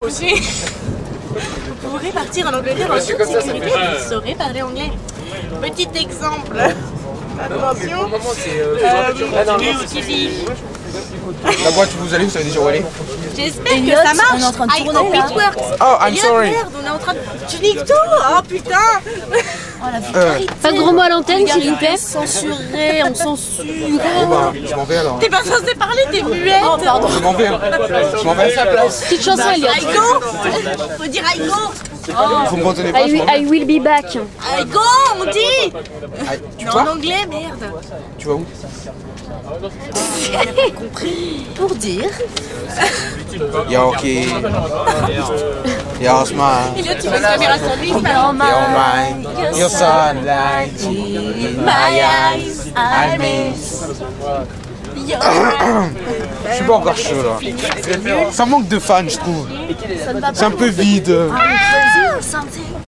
Aussi. Vous pourrez partir en Angleterre en toute sécurité, vous saurez parler anglais. Petit exemple. Attention. La boîte où vous allez, vous savez déjà où aller? J'espère que ça marche. On est en train de tourner là. Oh, I'm sorry. Merde, on est en train de... Tu niques tout. Oh putain. Oh la vulgarité. Pas de gros mots à l'antenne, s'il vous plaît. Censuré, on censure. Bon bah, je m'en vais alors. T'es pas censé parler, t'es muette. Oh pardon. Je m'en vais. Je m'en vais à sa place. Petite chanson, Elliot. I go. Faut dire I go. Vous me retenez pas, je m'en vais. I will be back. I go, on dit. Ah, tu Non, vois? en anglais, merde. Tu vas où? Pour dire. Yeah, ok. Yeah, smile. Il a tiré une caméra sur lui. You're You're mine. mine. Your sunlight in my eyes. I miss. Je suis pas encore chaud là. Ça manque de fans, je trouve. C'est un peu vide.